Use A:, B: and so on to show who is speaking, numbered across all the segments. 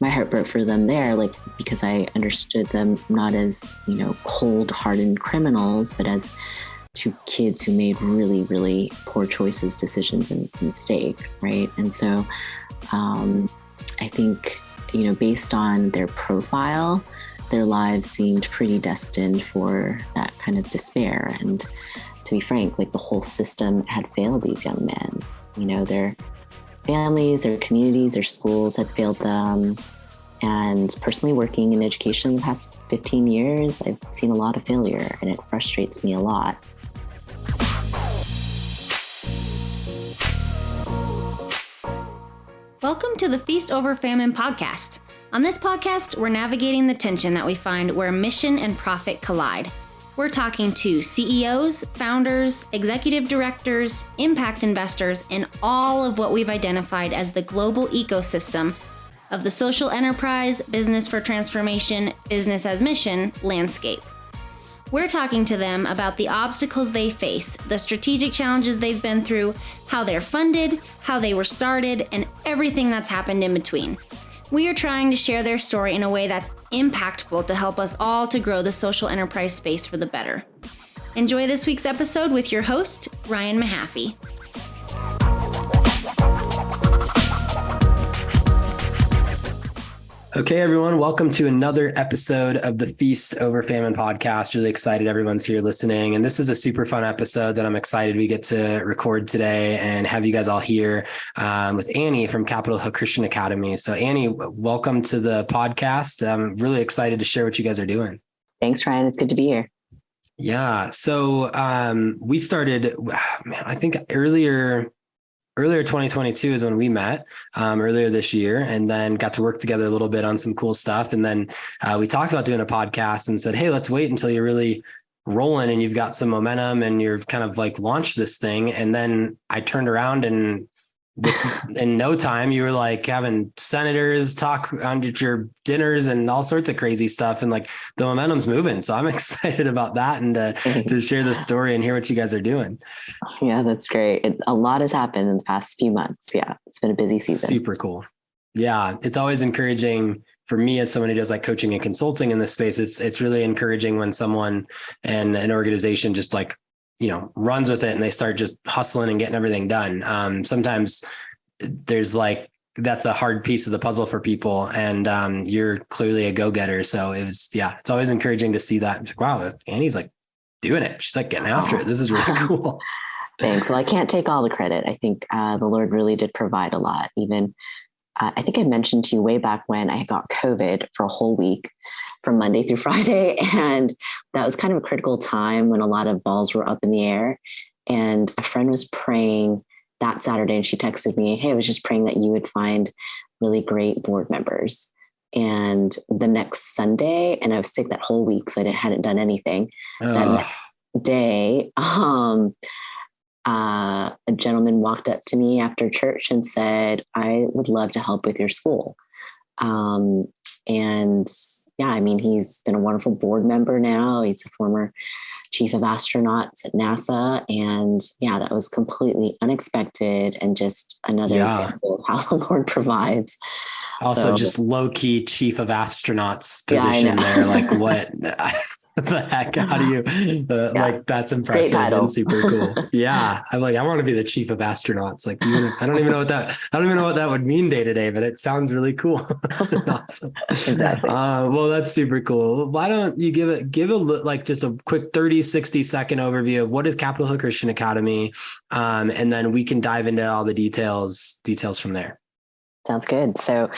A: my heart broke for them there, like, because I understood them not as, cold, hardened criminals, but as two kids who made really, really poor choices, decisions, and mistake, right? And so I think, based on their profile, their lives seemed pretty destined for that kind of despair. And to be frank, like, the whole system had failed these young men. Their families, their communities, their schools had failed them. And personally, working in education the past 15 years, I've seen a lot of failure, and it frustrates me a lot.
B: Welcome to the Feast Over Famine podcast. On this podcast, we're navigating the tension that we find where mission and profit collide. We're talking to CEOs, founders, executive directors, impact investors, and all of what we've identified as the global ecosystem of the social enterprise, business for transformation, business as mission landscape. We're talking to them about the obstacles they face, the strategic challenges they've been through, how they're funded, how they were started, and everything that's happened in between. We are trying to share their story in a way that's impactful to help us all to grow the social enterprise space for the better. Enjoy this week's episode with your host, Ryan Mahaffey.
C: Okay, everyone, welcome to another episode of the Feast Over Famine podcast. Really excited everyone's here listening. And this is a super fun episode that I'm excited we get to record today and have you guys all here with Annie from Capitol Hill Christian Academy. So Annie, welcome to the podcast. I'm really excited to share what you guys are doing.
A: Thanks, Ryan. It's good to be here.
C: Yeah. So we started, I think earlier 2022 is when we met earlier this year, and then got to work together a little bit on some cool stuff. And then we talked about doing a podcast and said, hey, let's wait until you're really rolling and you've got some momentum and you're kind of like launched this thing. And then I turned around and in no time, you were like having senators talk on your dinners and all sorts of crazy stuff. And like the momentum's moving. So I'm excited about that and to share the story and hear what you guys are doing.
A: Yeah, that's great. A lot has happened in the past few months. Yeah, it's been a busy season.
C: Super cool. Yeah, it's always encouraging for me as someone who does like coaching and consulting in this space. It's really encouraging when someone and an organization just like, runs with it and they start just hustling and getting everything done. Sometimes there's like, that's a hard piece of the puzzle for people. And you're clearly a go-getter. So it's always encouraging to see that. Like, wow, Annie's like doing it. She's like getting after it. This is really cool.
A: Thanks. Well, I can't take all the credit. I think the Lord really did provide a lot. Even I think I mentioned to you way back when I got COVID for a whole week from Monday through Friday. And that was kind of a critical time when a lot of balls were up in the air. And a friend was praying that Saturday and she texted me, hey, I was just praying that you would find really great board members. And the next Sunday, and I was sick that whole week, so I hadn't done anything. That next day, a gentleman walked up to me after church and said, I would love to help with your school. And yeah, I mean, he's been a wonderful board member now. He's a former chief of astronauts at NASA. And yeah, that was completely unexpected and just another example of how the Lord provides.
C: Also, just low-key chief of astronauts position there. Like what the heck? How do you like, that's impressive and super cool. Yeah. I'm like, I want to be the chief of astronauts. Like, I don't even know what that would mean day to day, but it sounds really cool. Awesome.
A: Exactly.
C: Well, that's super cool. Why don't you give like just a quick 30-60 second overview of what is Capitol Hill Christian Academy? And then we can dive into all the details from there.
A: Sounds good. So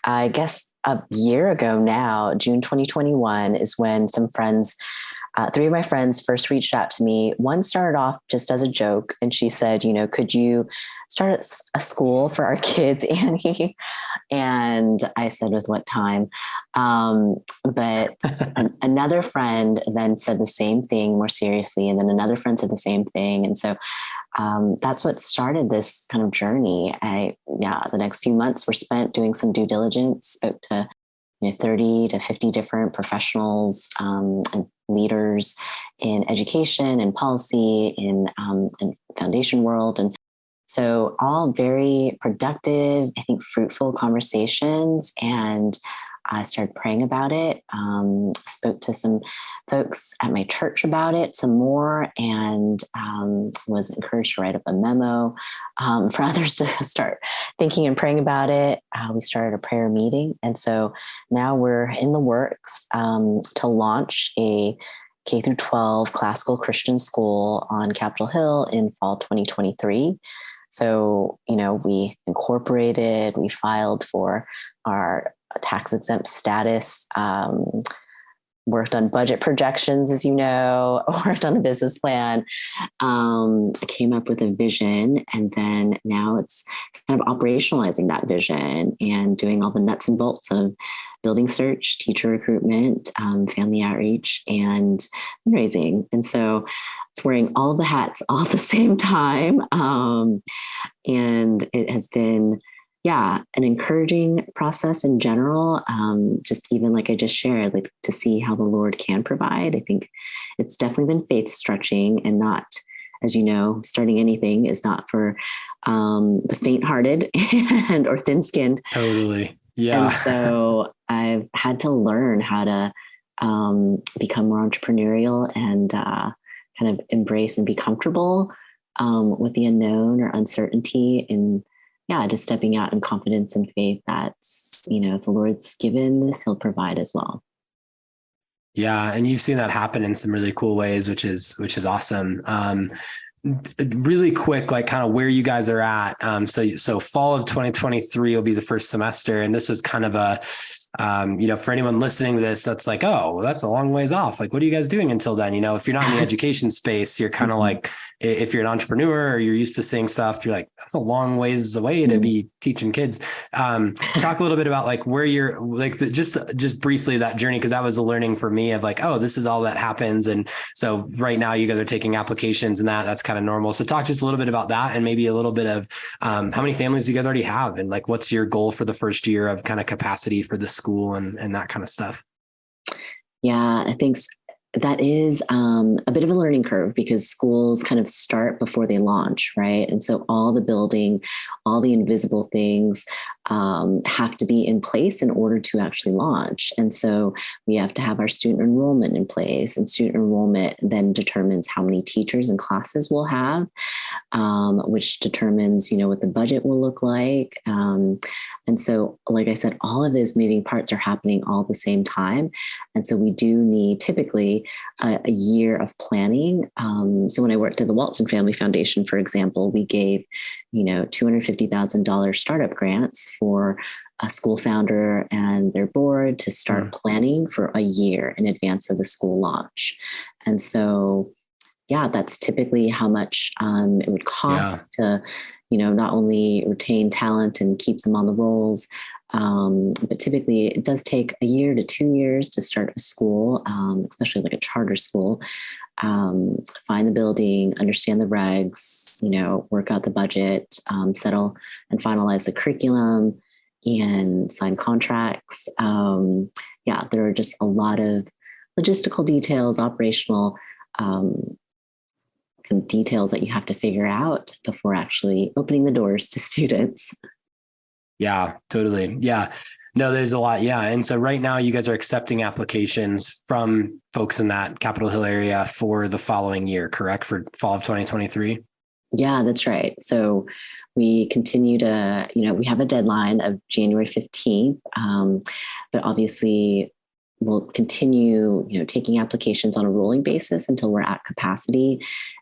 A: I guess a year ago now, June 2021 is when some friends, three of my friends first reached out to me. One started off just as a joke. And she said, could you start a school for our kids, Annie? And I said, with what time? But another friend then said the same thing more seriously. And then another friend said the same thing. And so that's what started this kind of journey. The next few months were spent doing some due diligence, spoke to 30 to 50 different professionals and leaders in education and policy in foundation world, and So all very productive, I think fruitful conversations. And I started praying about it, spoke to some folks at my church about it some more, and was encouraged to write up a memo for others to start thinking and praying about it. We started a prayer meeting. And so now we're in the works to launch a K through 12 classical Christian school on Capitol Hill in fall 2023. So, we incorporated, we filed for our tax exempt status, worked on budget projections, as you know, worked on a business plan, came up with a vision, and then now it's kind of operationalizing that vision and doing all the nuts and bolts of building search, teacher recruitment, family outreach, and fundraising. And so it's wearing all the hats all at the same time. And it has been, an encouraging process in general. Just even like I just shared, like to see how the Lord can provide. I think it's definitely been faith stretching, and not, as you know, starting anything is not for the faint-hearted or thin-skinned.
C: Totally. Yeah.
A: And so I've had to learn how to become more entrepreneurial and kind of embrace and be comfortable with the unknown or uncertainty, and just stepping out in confidence and faith that, if the Lord's given this, he'll provide as well.
C: Yeah. And you've seen that happen in some really cool ways, which is awesome. Really quick, like kind of where you guys are at. So fall of 2023 will be the first semester. And this was kind of a, for anyone listening to this, that's like, oh, well, that's a long ways off. Like, what are you guys doing until then? If you're not in the education space, you're kind of like, if you're an entrepreneur or you're used to seeing stuff, you're like, that's a long ways away to be teaching kids. Talk a little bit about like where you're like, just briefly that journey. Cause that was a learning for me of like, oh, this is all that happens. And so right now you guys are taking applications and that's kind of normal. So talk just a little bit about that, and maybe a little bit of how many families do you guys already have? And like, what's your goal for the first year of kind of capacity for the school and that kind of stuff?
A: Yeah, I think that is a bit of a learning curve, because schools kind of start before they launch, right? And so all the building, all the invisible things have to be in place in order to actually launch. And so we have to have our student enrollment in place, and student enrollment then determines how many teachers and classes we'll have, which determines, what the budget will look like. And so, like I said, all of those moving parts are happening all at the same time. And so we do need typically a year of planning. So when I worked at the Walton Family Foundation, for example, we gave, $250,000 startup grants for a school founder and their board to start planning for a year in advance of the school launch. And so, that's typically how much it would cost to, not only retain talent and keep them on the rolls, but typically it does take a year to 2 years to start a school, especially like a charter school. Find the building, understand the regs, work out the budget, settle and finalize the curriculum, and sign contracts. There are just a lot of logistical details, operational details that you have to figure out before actually opening the doors to students.
C: Yeah, totally. Yeah. No, there's a lot. Yeah. And so right now you guys are accepting applications from folks in that Capitol Hill area for the following year, correct? For fall of 2023?
A: Yeah, that's right. So we continue to, we have a deadline of January 15th, but obviously we'll continue, taking applications on a rolling basis until we're at capacity.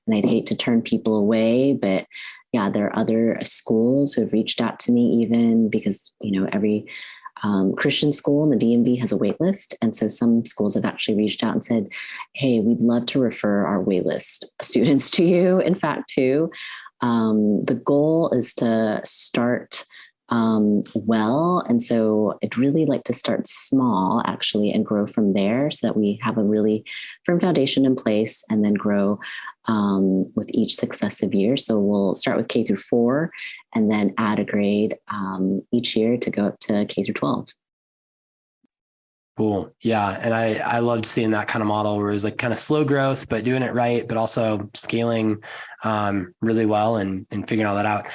A: And I'd hate to turn people away, but there are other schools who have reached out to me, even because, every Christian school in the DMV has a wait list. And so some schools have actually reached out and said, hey, we'd love to refer our wait list students to you. In fact, too, the goal is to start well. And so I'd really like to start small, actually, and grow from there so that we have a really firm foundation in place, and then grow with each successive year. So we'll start with K through 4 and then add a grade each year to go up to K through 12.
C: Cool. Yeah. And I loved seeing that kind of model where it was like kind of slow growth, but doing it right, but also scaling really well and figuring all that out.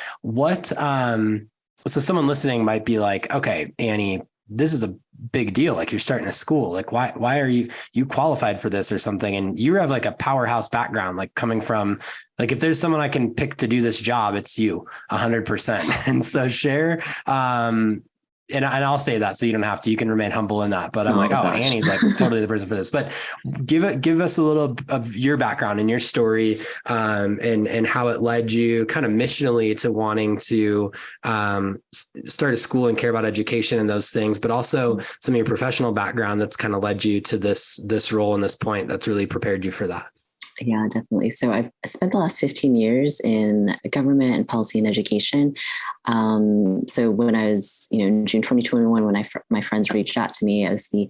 C: So someone listening might be like, okay, Annie, this is a big deal. Like you're starting a school. Like why are you qualified for this or something? And you have like a powerhouse background, like coming from, like, if there's someone I can pick to do this job, it's you 100%. And so share, and I'll say that so you don't have to, you can remain humble in that, but I'm like, oh,
A: gosh.
C: Annie's like totally the person for this, but give us a little of your background and your story, and how it led you kind of missionally to wanting to, start a school and care about education and those things, but also some of your professional background that's kind of led you to this role and this point that's really prepared you for that.
A: Yeah, definitely. So I've spent the last 15 years in government and policy and education. So when I was, in June 2021, when my friends reached out to me, I was the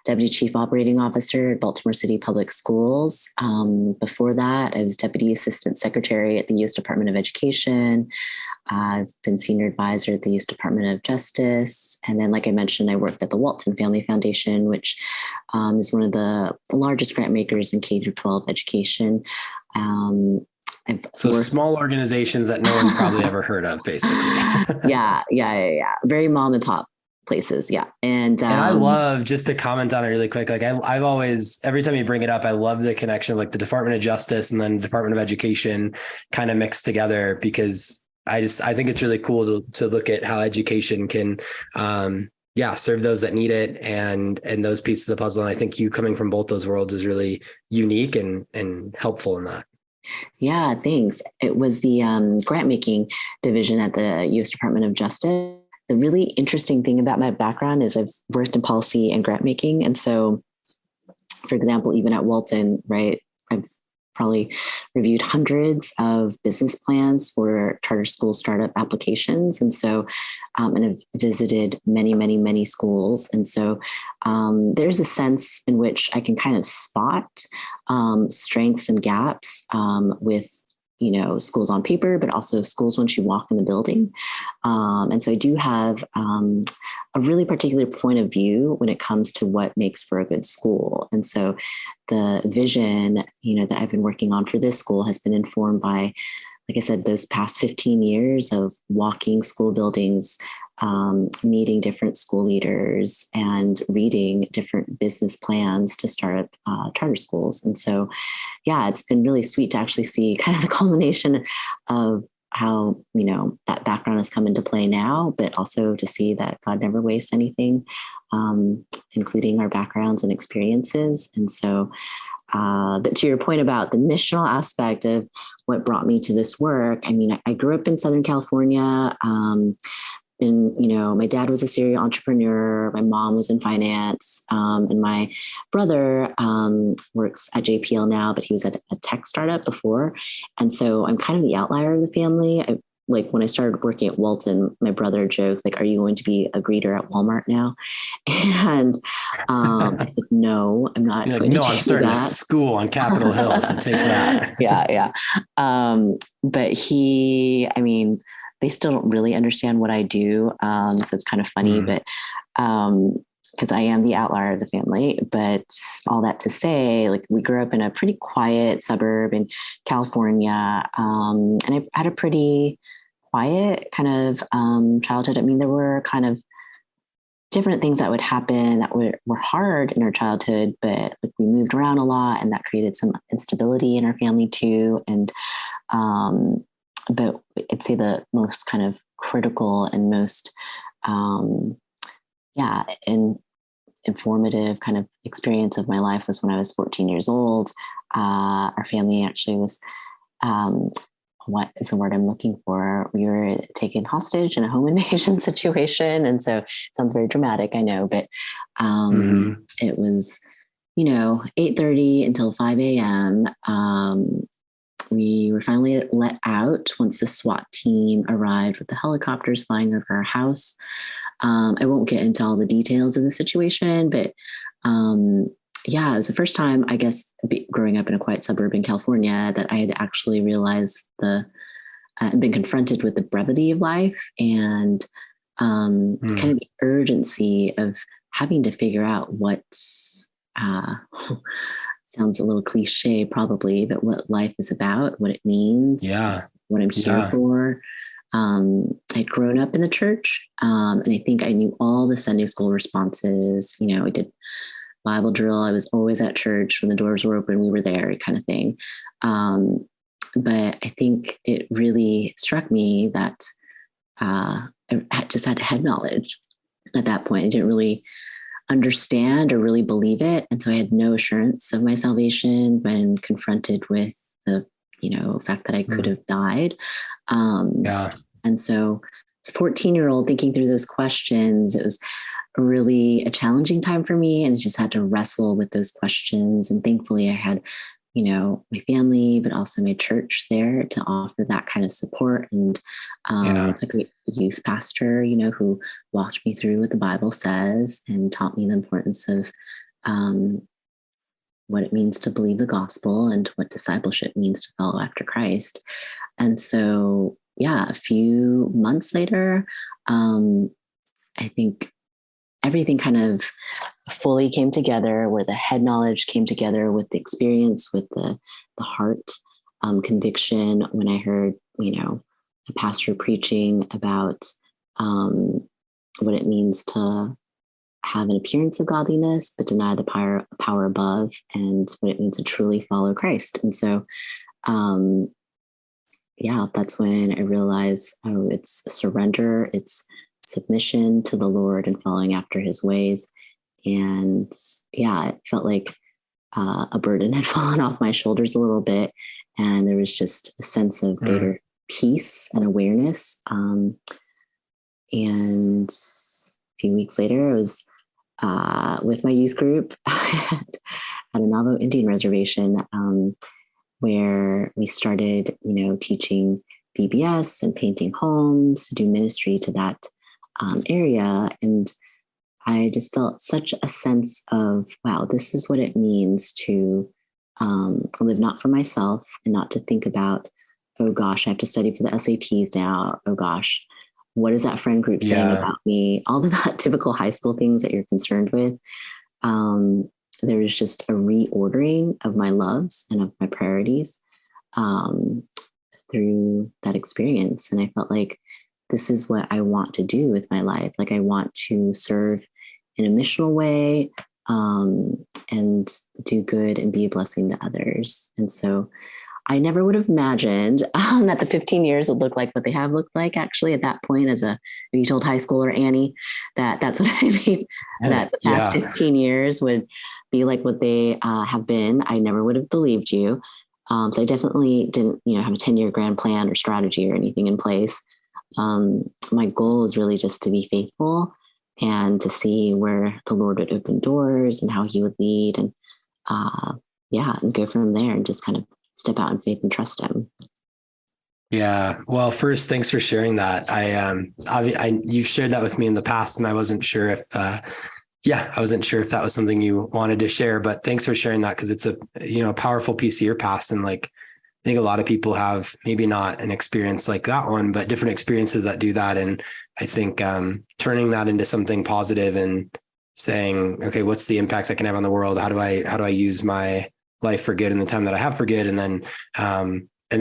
A: Deputy Chief Operating Officer at Baltimore City Public Schools. Before that, I was Deputy Assistant Secretary at the U.S. Department of Education. I've been Senior Advisor at the U.S. Department of Justice. And then, like I mentioned, I worked at the Walton Family Foundation, which is one of the largest grant makers in K through 12 education.
C: So small organizations that no one's probably ever heard of, basically.
A: Yeah. Very mom and pop places. Yeah. And
C: I love, just to comment on it really quick, like I've always, every time you bring it up, I love the connection of like the Department of Justice and then Department of Education kind of mixed together, because I think it's really cool to look at how education can, serve those that need it and those pieces of the puzzle. And I think you coming from both those worlds is really unique and helpful in that.
A: Yeah, thanks. It was the grant making division at the U.S. Department of Justice. The really interesting thing about my background is I've worked in policy and grant making. And so, for example, even at Walton, right, I've probably reviewed hundreds of business plans for charter school startup applications. And so, and I've visited many, many, many schools. And so there's a sense in which I can kind of spot strengths and gaps with schools on paper, but also schools once you walk in the building. And so I do have a really particular point of view when it comes to what makes for a good school. And so the vision, that I've been working on for this school has been informed by, like I said, those past 15 years of walking school buildings, meeting different school leaders and reading different business plans to start up charter schools. And so, yeah, it's been really sweet to actually see kind of the culmination of how, that background has come into play now, but also to see that God never wastes anything, including our backgrounds and experiences. And so, but to your point about the missional aspect of what brought me to this work, I mean, I grew up in Southern California. My dad was a serial entrepreneur. My mom was in finance. And my brother works at JPL now, but he was at a tech startup before. And so I'm kind of the outlier of the family. Like when I started working at Walton, my brother joked, like, are you going to be a greeter at Walmart now? And I said, no, I'm not.
C: You're like, no, I'm starting a school on Capitol Hill, so take that.
A: Yeah. But they still don't really understand what I do. So it's kind of funny, but because I am the outlier of the family. But all that to say, like, we grew up in a pretty quiet suburb in California. And I had a pretty quiet kind of childhood. I mean, there were kind of different things that would happen that were hard in our childhood, but like, we moved around a lot, and that created some instability in our family too. And but I'd say the most kind of critical and most, informative kind of experience of my life was when I was 14 years old. Our family actually was, what is the word I'm looking for? We were taken hostage in a home invasion situation. And so it sounds very dramatic, I know, but it was, 8:30 until 5 a.m. We were finally let out once the SWAT team arrived with the helicopters flying over our house. I won't get into all the details of the situation, but it was the first time, I guess, growing up in a quiet suburb in California, that I had actually realized been confronted with the brevity of life and kind of the urgency of having to figure out what's, sounds a little cliche probably, but what life is about, what it means, what I'm here for. I'd grown up in the church, and I think I knew all the Sunday school responses. I did Bible drill. I was always at church when the doors were open. We were there, kind of thing. But I think it really struck me that I just had head knowledge at that point. I didn't really understand or really believe it, and so I had no assurance of my salvation when confronted with the fact that I could have died. And so as a 14-year-old thinking through those questions, it was really a challenging time for me, and I just had to wrestle with those questions. And thankfully I had, my family, but also my church there to offer that kind of support, and a great youth pastor, who walked me through what the Bible says and taught me the importance of what it means to believe the gospel and what discipleship means to follow after Christ. And so, a few months later, I think everything kind of fully came together, where the head knowledge came together with the experience, with the heart conviction. When I heard, a pastor preaching about what it means to have an appearance of godliness, but deny the power above, and what it means to truly follow Christ. And so, that's when I realized, it's surrender, it's submission to the Lord and following after his ways. And it felt like a burden had fallen off my shoulders a little bit. And there was just a sense of greater peace and awareness. And a few weeks later, I was with my youth group at a Navajo Indian reservation, where we started, teaching VBS and painting homes to do ministry to that area. And I just felt such a sense of, wow, this is what it means to live not for myself, and not to think about, oh gosh, I have to study for the SATs now. Oh gosh, what is that friend group saying about me? All of that typical high school things that you're concerned with. There was just a reordering of my loves and of my priorities through that experience. And I felt like this is what I want to do with my life. Like, I want to serve in a missional way, and do good and be a blessing to others. And so I never would have imagined that the 15 years would look like what they have looked like, actually, at that point. If you told high schooler Annie that's what I mean, that the past 15 years would be like what they have been, I never would have believed you. So I definitely didn't, have a 10-year grand plan or strategy or anything in place. My goal is really just to be faithful and to see where the Lord would open doors and how he would lead, and and go from there, and just kind of step out in faith and trust him.
C: Yeah. Well, first, thanks for sharing that. You've shared that with me in the past, and I wasn't sure if, I wasn't sure if that was something you wanted to share, but thanks for sharing that, because it's a powerful piece of your past. And like, I think a lot of people have maybe not an experience like that one, but different experiences that do that. And I think turning that into something positive and saying, okay, what's the impacts I can have on the world? How do I use my life for good in the time that I have for good? And then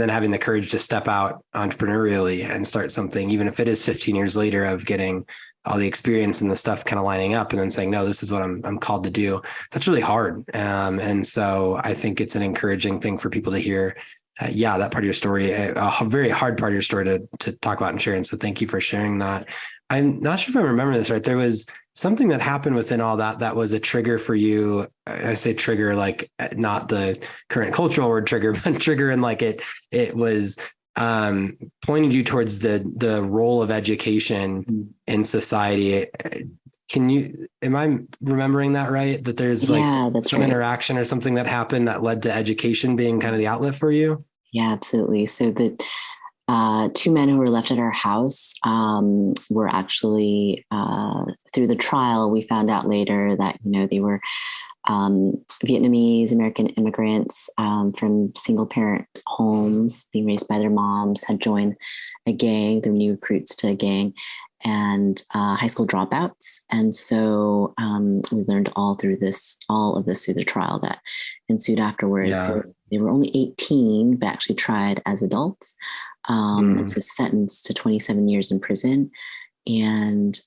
C: having the courage to step out entrepreneurially and start something, even if it is 15 years later of getting all the experience and the stuff kind of lining up, and then saying, no, this is what I'm called to do. That's really hard. And so I think it's an encouraging thing for people to hear. That part of your story, a very hard part of your story to talk about and share. And so thank you for sharing that. I'm not sure if I remember this right. There was something that happened within all that was a trigger for you. I say trigger, like not the current cultural word trigger, but trigger, and like it was pointed you towards the role of education in society. Am I remembering that right? That there's some interaction or something that happened that led to education being kind of the outlet for you?
A: Yeah, absolutely. So the two men who were left at our house were actually, through the trial, we found out later that, they were Vietnamese American immigrants from single parent homes being raised by their moms, had joined a gang, they're new recruits to a gang. and high school dropouts. And so we learned all of this through the trial that ensued afterwards.
C: Yeah.
A: So they were only 18, but actually tried as adults. And so sentenced to 27 years in prison. And,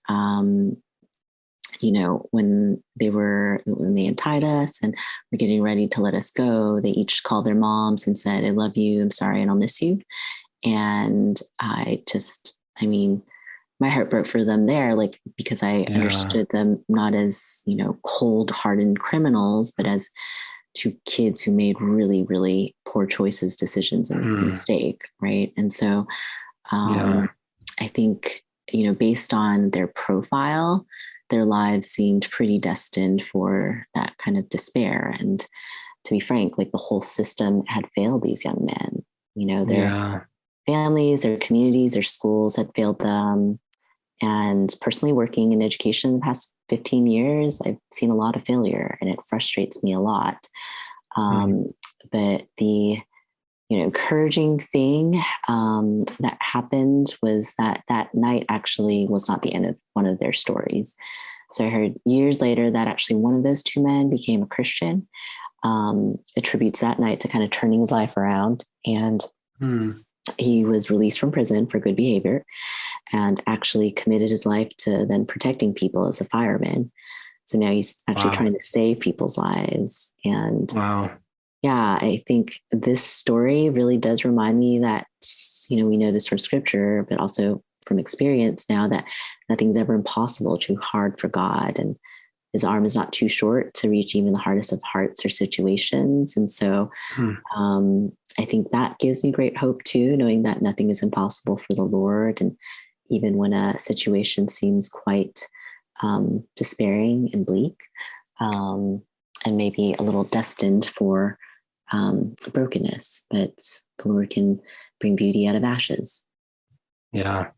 A: when they untied us and were getting ready to let us go, they each called their moms and said, "I love you. I'm sorry. And I'll miss you." And my heart broke for them there, because I understood them not as, cold hardened criminals, but as two kids who made really, really poor choices, decisions, and mistake. Right. And so I think, based on their profile, their lives seemed pretty destined for that kind of despair. And to be frank, the whole system had failed these young men. Their families, their communities, their schools had failed them. And personally, working in education in the past 15 years, I've seen a lot of failure, and it frustrates me a lot. But the encouraging thing that happened was that night actually was not the end of one of their stories. So I heard years later that actually one of those two men became a Christian, attributes that night to kind of turning his life around. And he was released from prison for good behavior and actually committed his life to then protecting people as a fireman. So now he's actually trying to save people's lives. And yeah, I think this story really does remind me that, we know this from scripture, but also from experience now, that nothing's ever impossible, too hard for God. And his arm is not too short to reach even the hardest of hearts or situations. And so I think that gives me great hope too, knowing that nothing is impossible for the Lord. And even when a situation seems quite despairing and bleak, and maybe a little destined for brokenness, but the Lord can bring beauty out of ashes.
C: Yeah.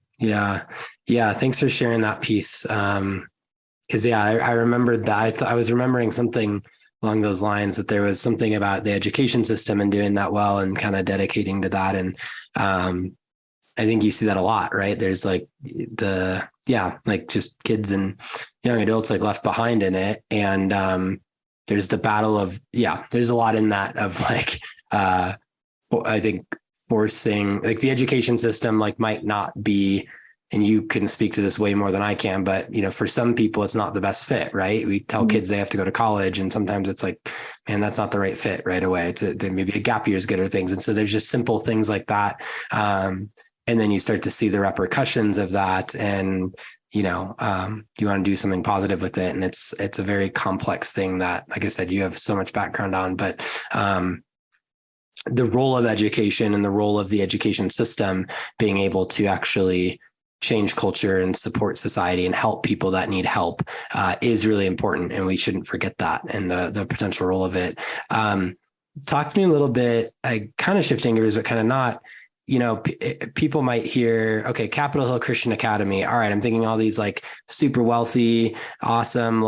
C: Thanks for sharing that piece. Because I remembered that I was remembering something along those lines, that there was something about the education system and doing that well and kind of dedicating to that. And I think you see that a lot, right? There's just kids and young adults left behind in it. And there's the battle of, there's a lot in that of I think forcing the education system might not be, and you can speak to this way more than I can, but for some people it's not the best fit, right? We tell kids they have to go to college, and sometimes it's man, that's not the right fit right away. There maybe a gap year is good or things. And so there's just simple things like that. And then you start to see the repercussions of that, and you want to do something positive with it. And it's a very complex thing that, like I said, you have so much background on, but the role of education and the role of the education system being able to actually change culture and support society and help people that need help is really important. And we shouldn't forget that and the potential role of it. Talk to me a little bit, kind of shifting gears, but kind of not, people might hear, okay, Capitol Hill Christian Academy. All right. I'm thinking all these super wealthy, awesome,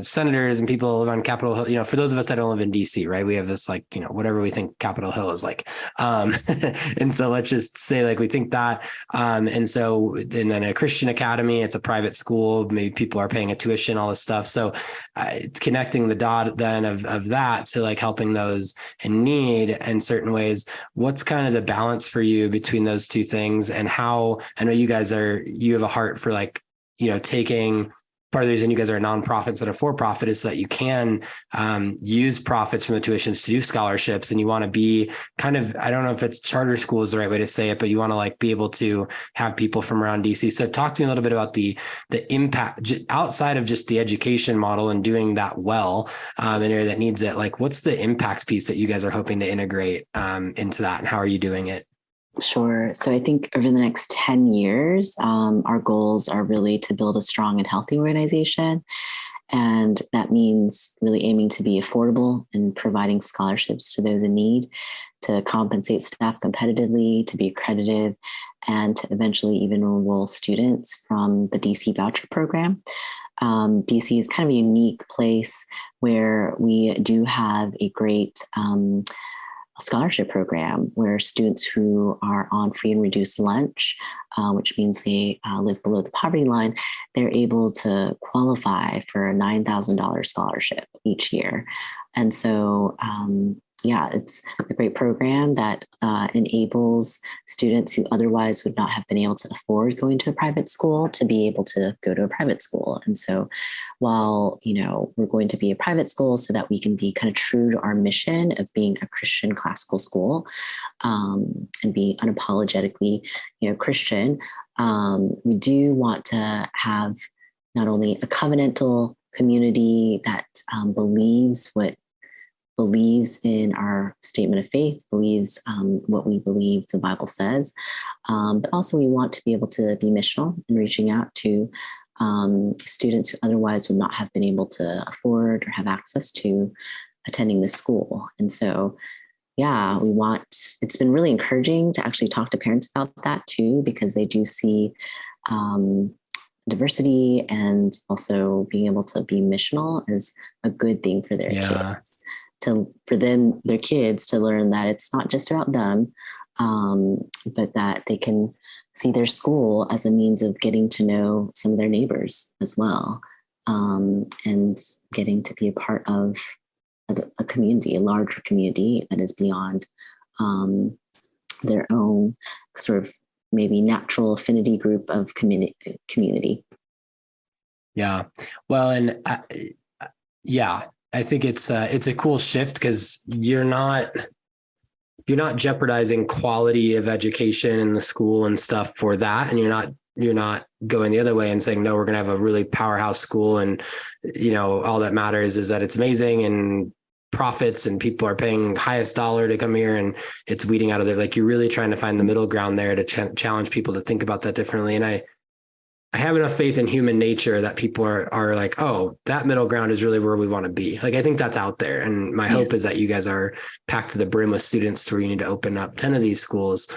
C: senators and people live on Capitol Hill, for those of us that don't live in DC, right? We have this whatever we think Capitol Hill is like. And so let's just say we think that. And then a Christian Academy, it's a private school. Maybe people are paying a tuition, all this stuff. So it's connecting the dot then of that to helping those in need in certain ways. What's kind of the balance for you between those two things, and how I know you have a heart for taking part of the reason you guys are a nonprofit instead of for-profit is so that you can use profits from the tuitions to do scholarships. And you want to be kind of, I don't know if it's charter school is the right way to say it, but you want to be able to have people from around DC. So talk to me a little bit about the impact outside of just the education model and doing that well in an area that needs it. What's the impact piece that you guys are hoping to integrate into that, and how are you doing it?
A: Sure. So I think over the next 10 years, our goals are really to build a strong and healthy organization. And that means really aiming to be affordable and providing scholarships to those in need, to compensate staff competitively, to be accredited, and to eventually even enroll students from the DC voucher program. DC is kind of a unique place where we do have a great scholarship program where students who are on free and reduced lunch, which means they live below the poverty line, they're able to qualify for a $9,000 scholarship each year. And so, it's a great program that enables students who otherwise would not have been able to afford going to a private school to be able to go to a private school. And so while, we're going to be a private school so that we can be kind of true to our mission of being a Christian classical school, and be unapologetically, Christian, we do want to have not only a covenantal community that believes in our statement of faith, believes what we believe the Bible says, but also we want to be able to be missional in reaching out to students who otherwise would not have been able to afford or have access to attending this school. And so, it's been really encouraging to actually talk to parents about that too, because they do see diversity and also being able to be missional as a good thing for their kids. Their kids to learn that it's not just about them, but that they can see their school as a means of getting to know some of their neighbors as well, and getting to be a part of a community, a larger community that is beyond their own sort of maybe natural affinity group of community.
C: Yeah. Well, and I think it's a cool shift because you're not jeopardizing quality of education in the school and stuff for that. And you're not going the other way and saying, no, we're going to have a really powerhouse school. And, all that matters is that it's amazing and profits and people are paying highest dollar to come here, and it's weeding out of there. Like, you're really trying to find the middle ground there to challenge people to think about that differently. And I have enough faith in human nature that people are like, oh, that middle ground is really where we want to be. Like, I think that's out there. And my hope is that you guys are packed to the brim with students to where you need to open up 10 of these schools,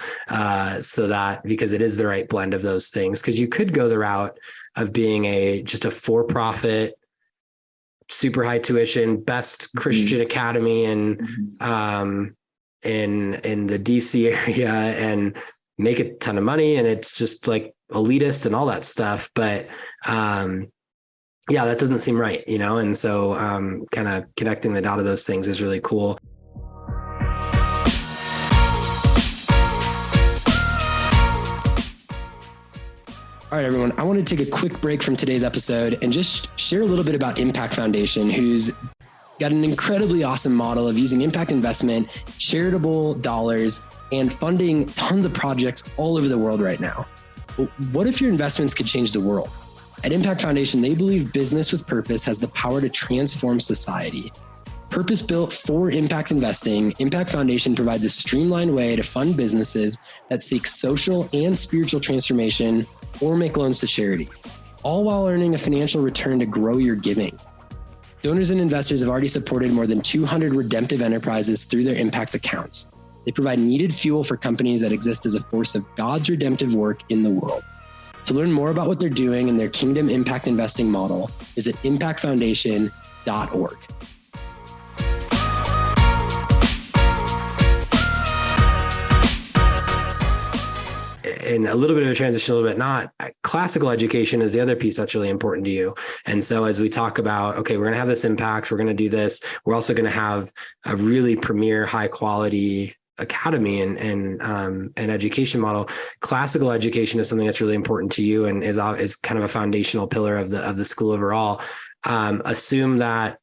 C: so that, because it is the right blend of those things. Because you could go the route of being just a for-profit, super high tuition, best Christian academy in the DC area and make a ton of money. And it's just like elitist and all that stuff. But that doesn't seem right, And so kind of connecting the dot of those things is really cool. All right, everyone, I want to take a quick break from today's episode and just share a little bit about Impact Foundation, who's got an incredibly awesome model of using impact investment, charitable dollars, and funding tons of projects all over the world right now. But what if your investments could change the world? At Impact Foundation, they believe business with purpose has the power to transform society. Purpose-built for impact investing, Impact Foundation provides a streamlined way to fund businesses that seek social and spiritual transformation or make loans to charity, all while earning a financial return to grow your giving. Donors and investors have already supported more than 200 redemptive enterprises through their impact accounts. They provide needed fuel for companies that exist as a force of God's redemptive work in the world. To learn more about what they're doing in their Kingdom Impact Investing model, visit impactfoundation.org. And a little bit of a transition, a little bit not. Classical education is the other piece that's really important to you. And so as we talk about, okay, we're going to have this impact, we're going to do this, we're also going to have a really premier, high quality academy and education model. Classical education is something that's really important to you and is kind of a foundational pillar of the school overall. Assume that,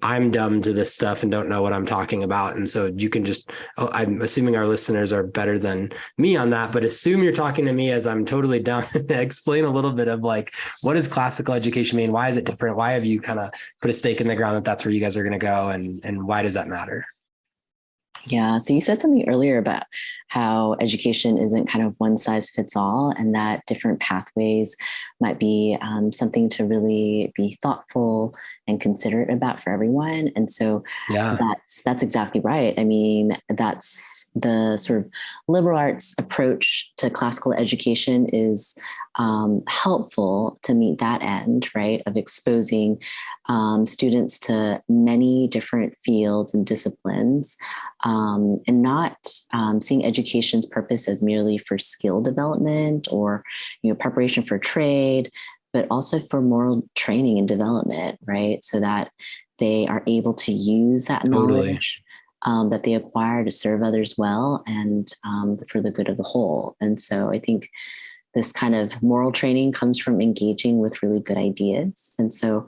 C: I'm dumb to this stuff and don't know what I'm talking about. And so you can I'm assuming our listeners are better than me on that, but assume you're talking to me as I'm totally dumb. Explain a little bit of like, what does classical education mean? Why is it different? Why have you kind of put a stake in the ground that that's where you guys are going to go? And why does that matter?
A: Yeah. So you said something earlier about how education isn't kind of one size fits all, and that different pathways might be something to really be thoughtful and considerate about for everyone. And so that's exactly right. That's the sort of liberal arts approach to classical education is helpful to meet that end, right, of exposing students to many different fields and disciplines, and not seeing education's purpose as merely for skill development or, preparation for trade, but also for moral training and development, right? So that they are able to use that knowledge that they acquire to serve others well and for the good of the whole. And so I think this kind of moral training comes from engaging with really good ideas. And so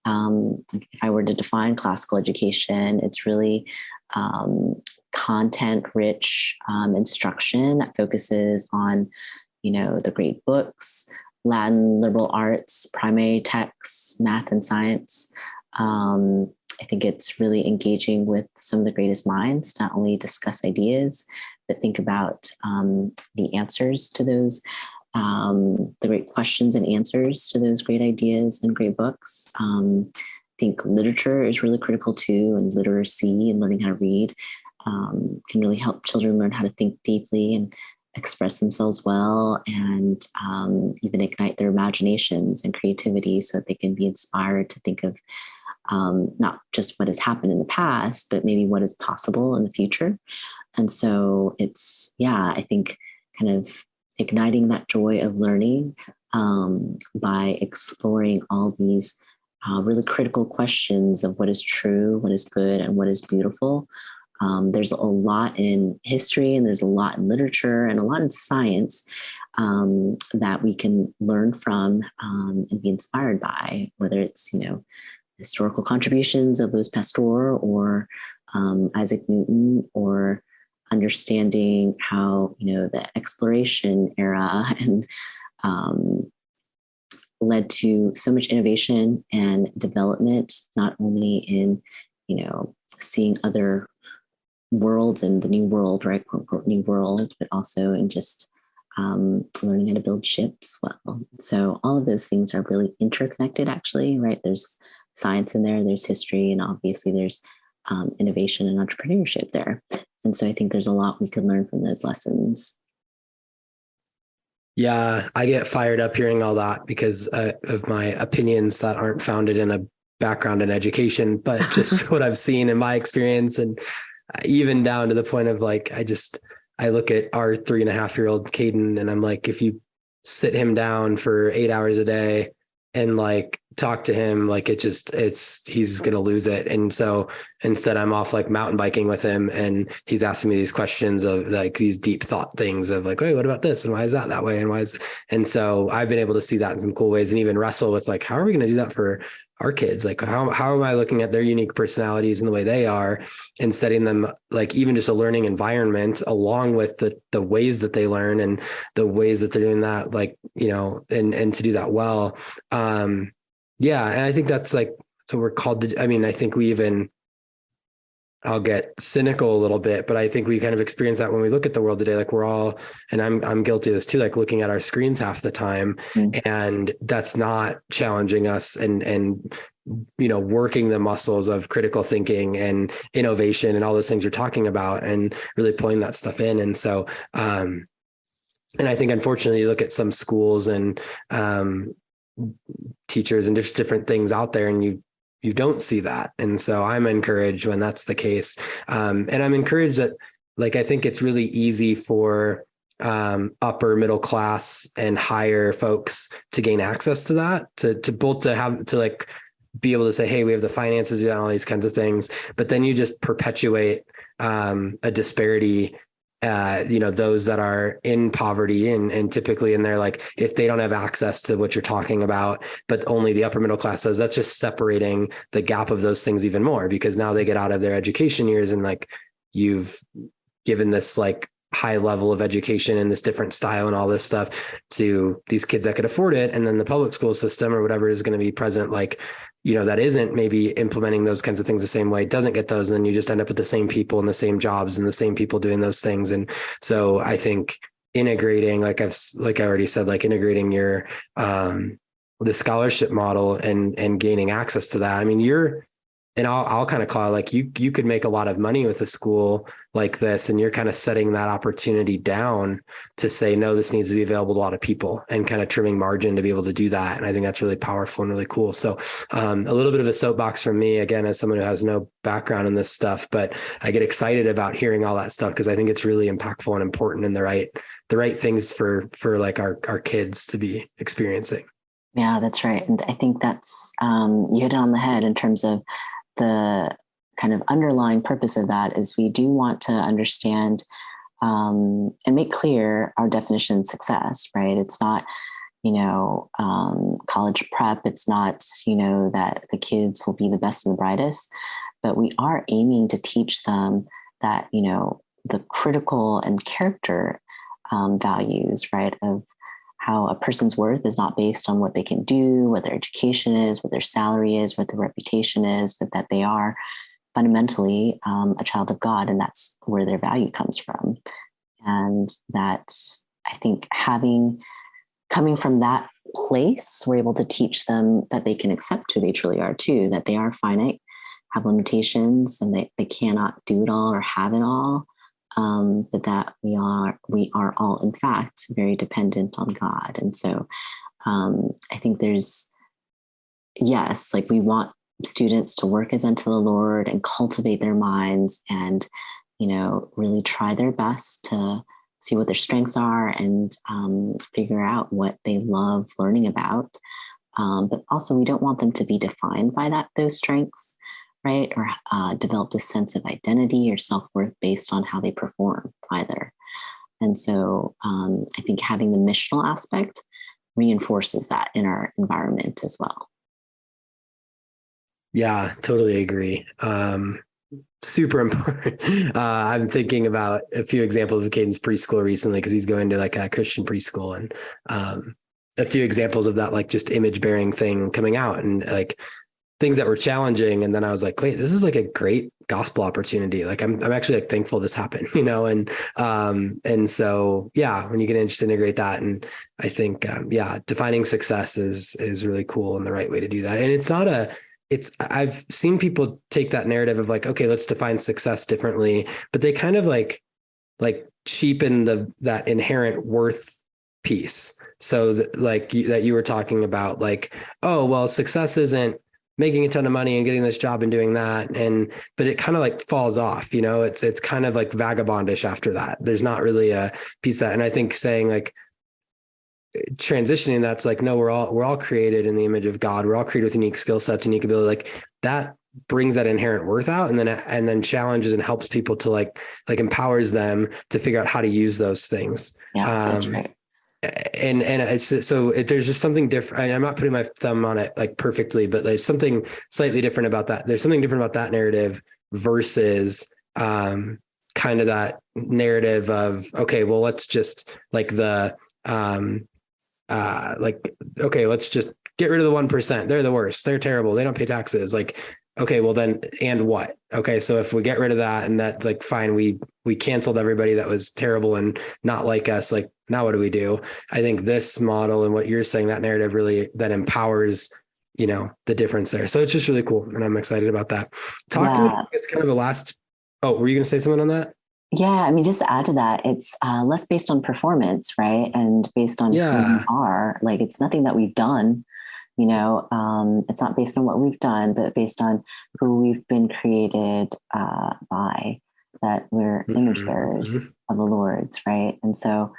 A: if I were to define classical education, it's really content rich instruction that focuses on, the great books, Latin, liberal arts, primary texts, math and science. I think it's really engaging with some of the greatest minds, not only discuss ideas, but think about the answers to those, the great questions and answers to those great ideas and great books. I think literature is really critical too, and literacy and learning how to read can really help children learn how to think deeply and express themselves well, and even ignite their imaginations and creativity so that they can be inspired to think of not just what has happened in the past, but maybe what is possible in the future. And so it's, I think kind of igniting that joy of learning by exploring all these really critical questions of what is true, what is good, and what is beautiful. There's a lot in history, and there's a lot in literature, and a lot in science that we can learn from and be inspired by, whether it's, historical contributions of Louis Pasteur or Isaac Newton, or understanding how, the exploration era and led to so much innovation and development, not only in, seeing other worlds and the new world, right, quote unquote new world, but also in just learning how to build ships well. So all of those things are really interconnected, actually, right? There's science in there, there's history, and obviously there's innovation and entrepreneurship there. And so I think there's a lot we can learn from those lessons.
C: Yeah, I get fired up hearing all that because of my opinions that aren't founded in a background in education, but just what I've seen in my experience, and even down to the point of like, I look at our 3.5-year-old Caden, and I'm like, if you sit him down for 8 hours a day and like talk to him, like he's going to lose it. And so instead I'm off like mountain biking with him, and he's asking me these questions of like these deep thought things of like, wait, what about this? And why is that way? And so I've been able to see that in some cool ways, and even wrestle with like, how are we going to do that for our kids? Like, how am I looking at their unique personalities and the way they are, and setting them like even just a learning environment along with the ways that they learn and the ways that they're doing that, like, and to do that well. Yeah. And I think that's like, so we're called to, I think I'll get cynical a little bit, but I think we kind of experience that when we look at the world today. Like we're all, and I'm guilty of this too, like looking at our screens half the time, and that's not challenging us and working the muscles of critical thinking and innovation and all those things you're talking about, and really pulling that stuff in. And so, and I think unfortunately you look at some schools and teachers and just different things out there, and you don't see that. And so I'm encouraged when that's the case. And I'm encouraged that, like, I think it's really easy for upper middle class and higher folks to gain access to that, to like be able to say, hey, we have the finances and all these kinds of things. But then you just perpetuate a disparity. Those that are in poverty and typically in there, like if they don't have access to what you're talking about, but only the upper middle class does, that's just separating the gap of those things even more, because now they get out of their education years and like you've given this like high level of education and this different style and all this stuff to these kids that could afford it. And then the public school system or whatever is going to be present, like, that isn't maybe implementing those kinds of things the same way, doesn't get those. And then you just end up with the same people and the same jobs and the same people doing those things. And so I think integrating, like I already said, like integrating your, the scholarship model and gaining access to that. I mean, and I'll kind of call it like you could make a lot of money with a school like this, and you're kind of setting that opportunity down to say, no, this needs to be available to a lot of people, and kind of trimming margin to be able to do that. And I think that's really powerful and really cool. So a little bit of a soapbox from me, again, as someone who has no background in this stuff, but I get excited about hearing all that stuff because I think it's really impactful and important and the right things for like our kids to be experiencing.
A: Yeah, that's right. And I think that's, you hit it on the head in terms of the kind of underlying purpose of that is we do want to understand and make clear our definition of success, right? It's not, college prep. It's not, that the kids will be the best and the brightest, but we are aiming to teach them that, the critical and character values, right, of how a person's worth is not based on what they can do, what their education is, what their salary is, what their reputation is, but that they are fundamentally a child of God, and that's where their value comes from. And that I think coming from that place, we're able to teach them that they can accept who they truly are too, that they are finite, have limitations, and they cannot do it all or have it all. But that we are all, in fact, very dependent on God. And so I think like we want students to work as unto the Lord and cultivate their minds and, really try their best to see what their strengths are and figure out what they love learning about. But also we don't want them to be defined by those strengths, right? Or develop a sense of identity or self-worth based on how they perform either. And so I think having the missional aspect reinforces that in our environment as well.
C: Yeah, totally agree. Super important. I'm thinking about a few examples of Caden's preschool recently because he's going to like a Christian preschool, and a few examples of that, like just image bearing thing coming out and like things that were challenging. And then I was like, wait, this is like a great gospel opportunity. Like I'm actually like thankful this happened, and so, yeah, when you can just integrate that. And I think, defining success is really cool and the right way to do that. And I've seen people take that narrative of like, okay, let's define success differently, but they kind of like cheapen that inherent worth piece. So that you were talking about, like, oh, well, success isn't making a ton of money and getting this job and doing that. But it kind of like falls off, it's kind of like vagabondish after that. There's not really a piece of that. And I think saying like transitioning, that's like, no, we're all created in the image of God. We're all created with unique skill sets, unique ability. Like that brings that inherent worth out, and then challenges and helps people to like empowers them to figure out how to use those things.
A: Yeah, that's right.
C: And there's just something different. I'm not putting my thumb on it like perfectly, but there's something slightly different about that. There's something different about that narrative versus kind of that narrative of, okay, well, let's just like let's just get rid of the 1%. They're the worst. They're terrible. They don't pay taxes. Like, okay, well then, and what? Okay. So if we get rid of that and that's like, fine, we canceled everybody that was terrible and not like us. Like, now what do we do? I think this model and what you're saying, that narrative really then empowers, the difference there. So it's just really cool. And I'm excited about that. Talk to me. It's kind of the last. Oh, were you going to say something on that?
A: Yeah. I mean, just to add to that, it's less based on performance, right? And based on who you are. Like, it's nothing that we've done. It's not based on what we've done, but based on who we've been created by, that we're image bearers of the Lord's, right? And so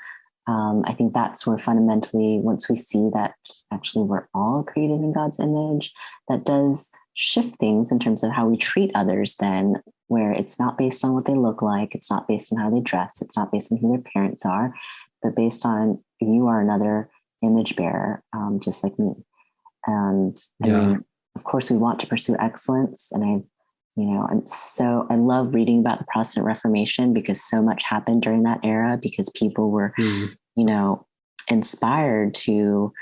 A: I think that's where fundamentally, once we see that actually we're all created in God's image, that does shift things in terms of how we treat others then, where it's not based on what they look like, it's not based on how they dress, it's not based on who their parents are, but based on you are another image bearer, just like me. And I mean, of course, we want to pursue excellence. And I love reading about the Protestant Reformation because so much happened during that era because people were, inspired to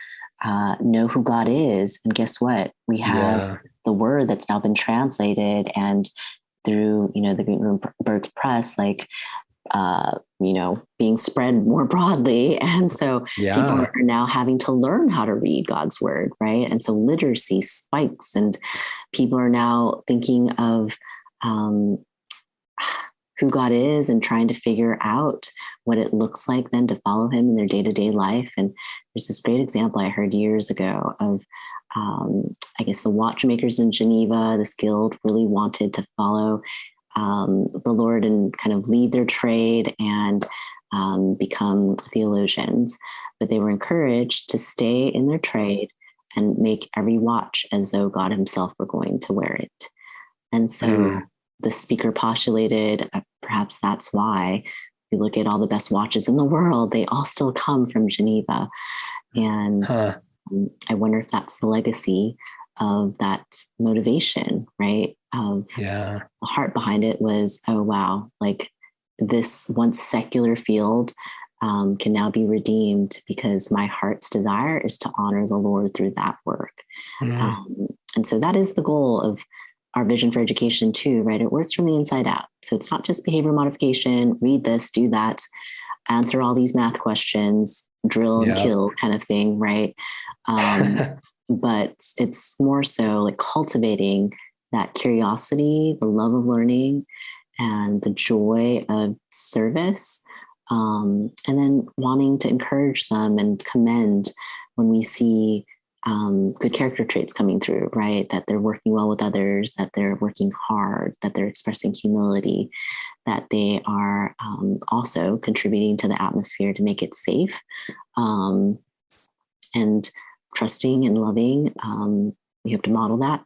A: know who God is. And guess what? We have the word that's now been translated, and through, the Gutenberg Press, like being spread more broadly. And so people
C: Yeah.
A: are now having to learn how to read God's word, right? And so literacy spikes, and people are now thinking of who God is and trying to figure out what it looks like then to follow him in their day-to-day life. And there's this great example I heard years ago of, I guess, the watchmakers in Geneva. This guild really wanted to follow the Lord and kind of leave their trade and become theologians. But they were encouraged to stay in their trade and make every watch as though God himself were going to wear it. And so the speaker postulated, perhaps that's why you look at all the best watches in the world, they all still come from Geneva. And I wonder if that's the legacy of that motivation, right? Of the heart behind it was, oh, wow, like this once secular field can now be redeemed because my heart's desire is to honor the Lord through that work. And so that is the goal of our vision for education too, right? It works from the inside out. So it's not just behavior modification, read this, do that, answer all these math questions, drill and kill kind of thing, right? But it's more so like cultivating that curiosity, the love of learning, and the joy of service. And then wanting to encourage them and commend when we see good character traits coming through, right? That they're working well with others, that they're working hard, that they're expressing humility, that they are also contributing to the atmosphere to make it safe, and trusting and loving. We have to model that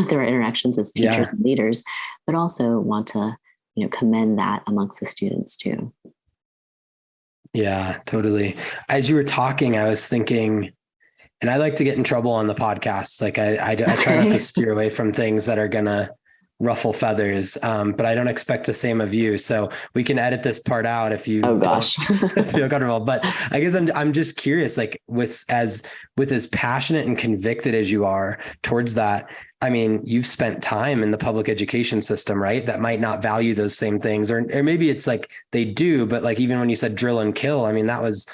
A: through our interactions as teachers and leaders, but also want to, commend that amongst the students too.
C: Yeah, totally. As you were talking, I was thinking, and I like to get in trouble on the podcast. Like I try not to steer away from things that are going to ruffle feathers. But I don't expect the same of you. So we can edit this part out if you don't feel comfortable. But I guess I'm just curious, like with as passionate and convicted as you are towards that, I mean, you've spent time in the public education system, right? That might not value those same things, or maybe it's like they do, but like, even when you said drill and kill, I mean, that was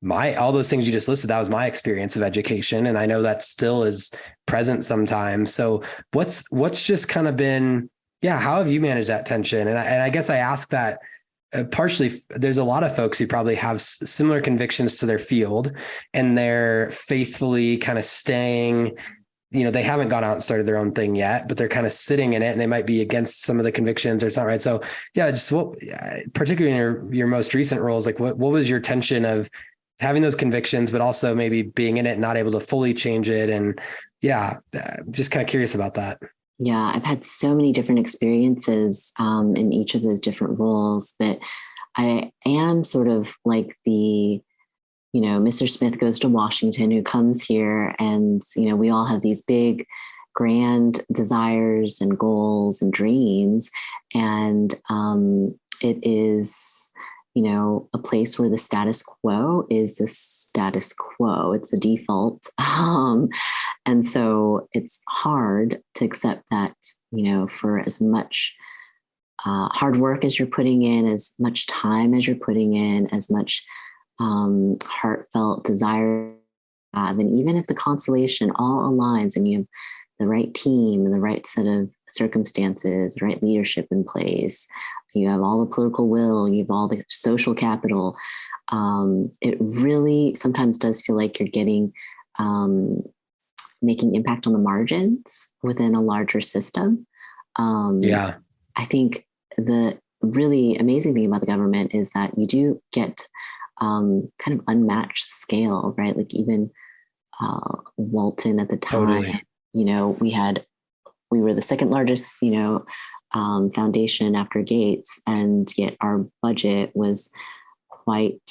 C: all those things you just listed, that was my experience of education. And I know that still is present sometimes. So what's just kind of been, how have you managed that tension? And I guess I ask that partially, there's a lot of folks who probably have similar convictions to their field, and they're faithfully kind of staying, they haven't gone out and started their own thing yet, but they're kind of sitting in it, and they might be against some of the convictions or it's not right. So just particularly in your most recent roles, like what was your tension of having those convictions, but also maybe being in it, not able to fully change it? And just kind of curious about that.
A: Yeah, I've had so many different experiences in each of those different roles, but I am sort of like the, Mr. Smith goes to Washington, who comes here, and, we all have these big, grand desires and goals and dreams. And it is, a place where the status quo is the status quo. It's the default. And so it's hard to accept that, for as much hard work as you're putting in, as much time as you're putting in, as much heartfelt desire, and even if the constellation all aligns and you have the right team and the right set of circumstances, the right leadership in place, you have all the political will, you have all the social capital, it really sometimes does feel like you're getting making impact on the margins within a larger system. I think the really amazing thing about the government is that you do get kind of unmatched scale, right? Like even Walton at the time, we were the second largest, foundation after Gates, and yet our budget was quite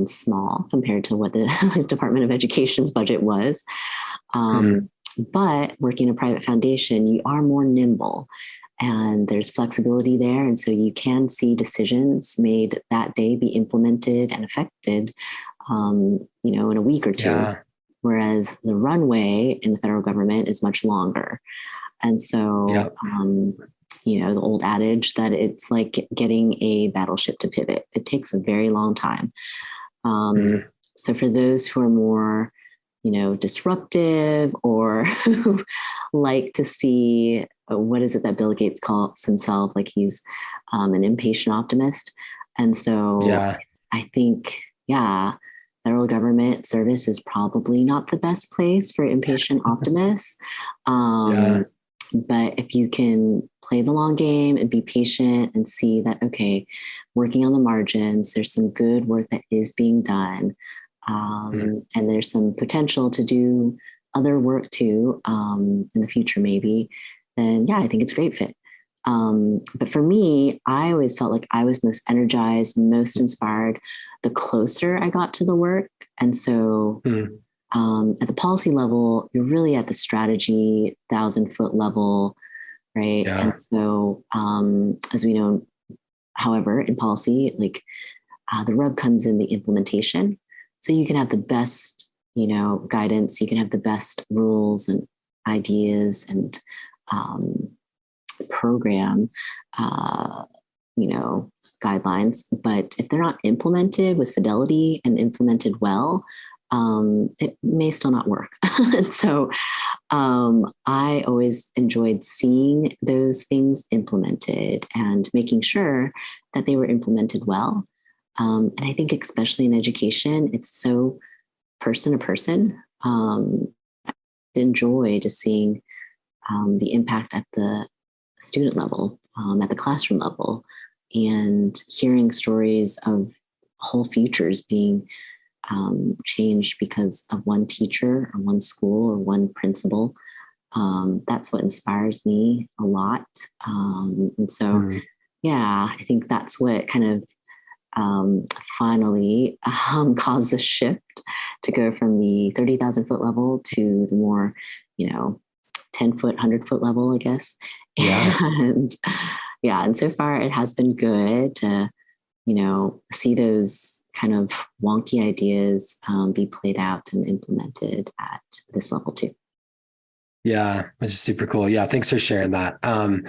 A: small compared to what the Department of Education's budget was. But working in a private foundation, you are more nimble, and there's flexibility there. And so you can see decisions made that day be implemented and affected, in a week or two. Whereas the runway in the federal government is much longer. And so the old adage that it's like getting a battleship to pivot. It takes a very long time. So for those who are more, disruptive, or who like to see, what is it that Bill Gates calls himself? Like he's an impatient optimist. And so I think, federal government service is probably not the best place for impatient optimists. But if you can play the long game and be patient and see that, okay, working on the margins, there's some good work that is being done. And there's some potential to do other work too, in the future, maybe, then I think it's a great fit. But for me, I always felt like I was most energized, most inspired, the closer I got to the work. And so at the policy level, you're really at the strategy 1,000-foot level, right? Yeah. And so as we know, however, in policy, like the rub comes in the implementation. So you can have the best, guidance, you can have the best rules and ideas and program, guidelines. But if they're not implemented with fidelity and implemented well, it may still not work. And so I always enjoyed seeing those things implemented and making sure that they were implemented well. And I think especially in education, it's so person to person. I enjoy just seeing the impact at the student level, at the classroom level, and hearing stories of whole futures being changed because of one teacher or one school or one principal. That's what inspires me a lot. And so, I think that's what kind of finally caused the shift to go from the 30,000-foot level to the more, 10-foot, 100-foot level, I guess. Yeah. And so far it has been good to, see those kind of wonky ideas be played out and implemented at this level too.
C: Yeah, which is super cool. Yeah, thanks for sharing that. And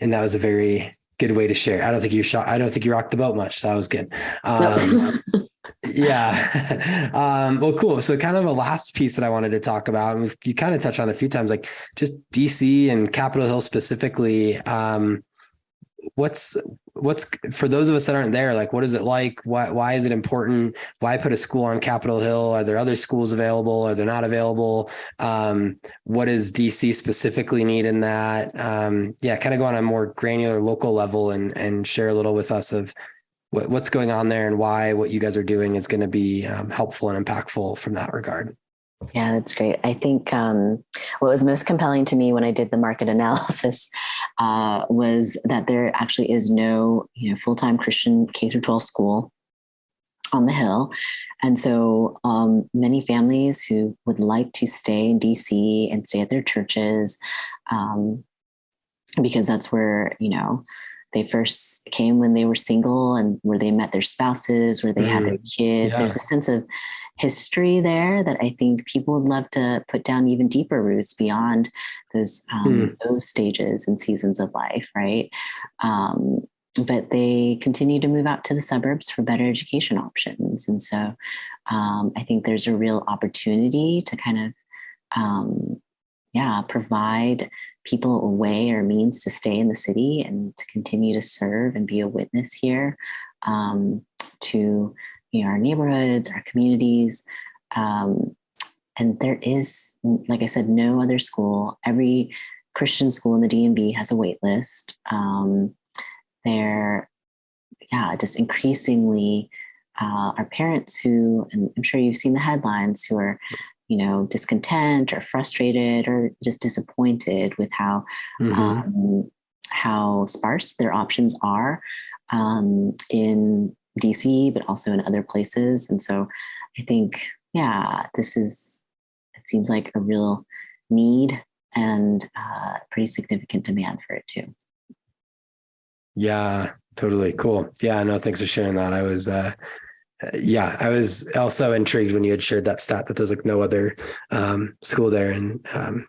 C: that was a very good way to share. I don't think you rocked the boat much, so that was good. Well, cool. So kind of a last piece that I wanted to talk about, and you kind of touched on a few times, like just DC and Capitol Hill specifically. What's for those of us that aren't there, like, what is it like? Why is it important? Why put a school on Capitol Hill? Are there other schools available? Are they not available? What does DC specifically need in that? Kind of go on a more granular local level and share a little with us of what's going on there and why what you guys are doing is going to be helpful and impactful from that regard.
A: Yeah, that's great. I think what was most compelling to me when I did the market analysis was that there actually is no, full-time Christian K-12 school on the Hill. And so many families who would like to stay in DC and stay at their churches, because that's where, they first came when they were single and where they met their spouses, where they had their kids. Yeah. There's a sense of history there that I think people would love to put down even deeper roots beyond those stages and seasons of life, right? But they continue to move out to the suburbs for better education options. And so I think there's a real opportunity to kind of provide people a way or means to stay in the city and to continue to serve and be a witness here to our neighborhoods, our communities. And there is, like I said, no other school. Every Christian school in the DMV has a wait list. They're just increasingly our parents who, and I'm sure you've seen the headlines, who are discontent or frustrated or just disappointed with how sparse their options are in DC, but also in other places. And so I think, it seems like a real need and pretty significant demand for it too.
C: Yeah, totally. Cool. Yeah, no, thanks for sharing that. I was Yeah, I was also intrigued when you had shared that stat that there's like no other school there. And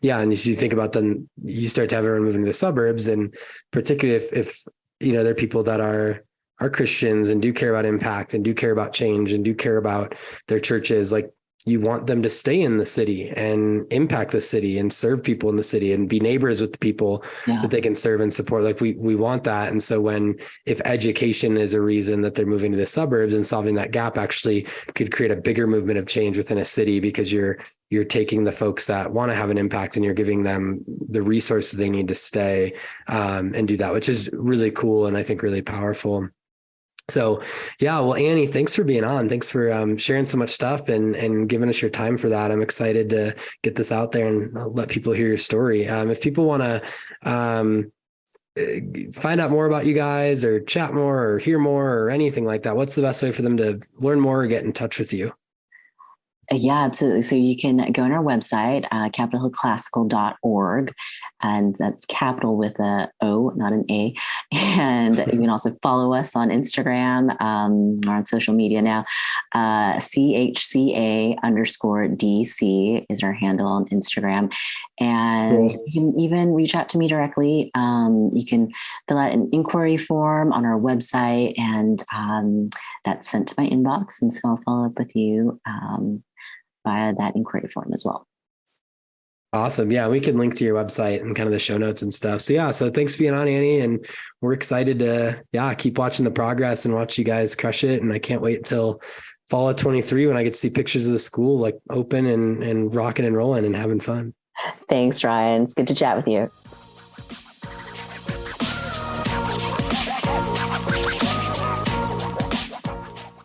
C: yeah, and if you think about then you start to have everyone moving to the suburbs, and particularly if there are people that are Christians and do care about impact and do care about change and do care about their churches, like you want them to stay in the city and impact the city and serve people in the city and be neighbors with the people that they can serve and support. Like we want that. And so if education is a reason that they're moving to the suburbs, and solving that gap actually could create a bigger movement of change within a city, because you're taking the folks that want to have an impact and you're giving them the resources they need to stay and do that, which is really cool. And I think really powerful. So yeah, well, Annie, thanks for being on. Thanks for sharing so much stuff and giving us your time for that. I'm excited to get this out there and let people hear your story. If people want to find out more about you guys or chat more or hear more or anything like that, what's the best way for them to learn more or get in touch with you?
A: Yeah, absolutely. So you can go on our website, capitolhillclassical.org, and that's capital with a O, not an A. And you can also follow us on Instagram or on social media now. CHCA_DC is our handle on Instagram. And you can even reach out to me directly. You can fill out an inquiry form on our website, and that's sent to my inbox. And so I'll follow up with you via that inquiry form as well.
C: Awesome. Yeah, we can link to your website and kind of the show notes and stuff. So yeah, so thanks for being on, Annie. And we're excited to keep watching the progress and watch you guys crush it. And I can't wait till fall of 23 when I get to see pictures of the school like open and rocking and rolling and having fun.
A: Thanks, Ryan. It's good to chat with you.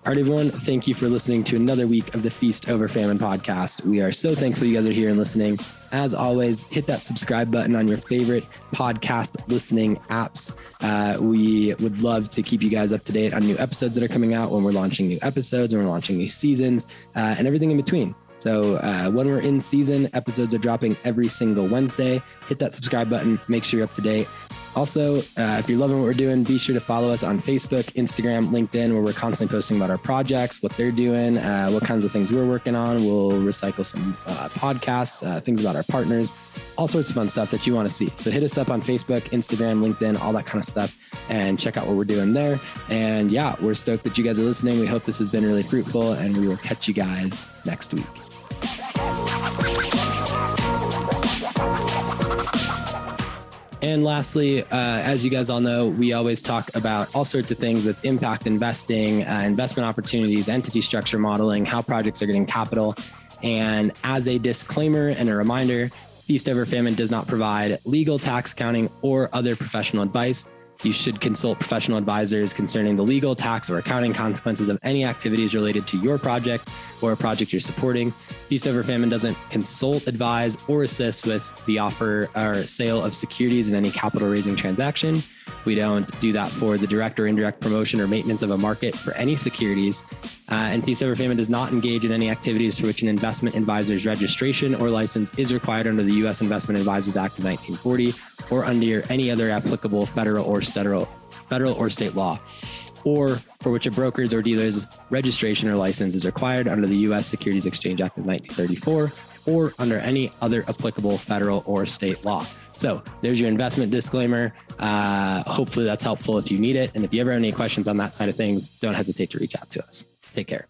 C: All right, everyone. Thank you for listening to another week of the Feast Over Famine podcast. We are so thankful you guys are here and listening. As always, hit that subscribe button on your favorite podcast listening apps. We would love to keep you guys up to date on new episodes that are coming out, when we're launching new episodes, when we're launching new seasons, and everything in between. So when we're in season, episodes are dropping every single Wednesday. Hit that subscribe button. Make sure you're up to date. Also, if you're loving what we're doing, be sure to follow us on Facebook, Instagram, LinkedIn, where we're constantly posting about our projects, what they're doing, what kinds of things we're working on. We'll recycle some podcasts, things about our partners, all sorts of fun stuff that you want to see. So hit us up on Facebook, Instagram, LinkedIn, all that kind of stuff, and check out what we're doing there. And yeah, we're stoked that you guys are listening. We hope this has been really fruitful, and we will catch you guys next week. And lastly, as you guys all know, we always talk about all sorts of things with impact investing, investment opportunities, entity structure modeling, how projects are getting capital. And as a disclaimer and a reminder, Feast Over Famine does not provide legal, tax, accounting, or other professional advice. You should consult professional advisors concerning the legal, tax, or accounting consequences of any activities related to your project or a project you're supporting. Feast Over Famine doesn't consult, advise, or assist with the offer or sale of securities in any capital raising transaction. We don't do that for the direct or indirect promotion or maintenance of a market for any securities. And Feast Over Famine does not engage in any activities for which an investment advisor's registration or license is required under the U.S. Investment Advisors Act of 1940 or under any other applicable federal or state law, or for which a broker's or dealer's registration or license is required under the U.S. Securities Exchange Act of 1934 or under any other applicable federal or state law. So there's your investment disclaimer. Hopefully that's helpful if you need it. And if you ever have any questions on that side of things, don't hesitate to reach out to us. Take care.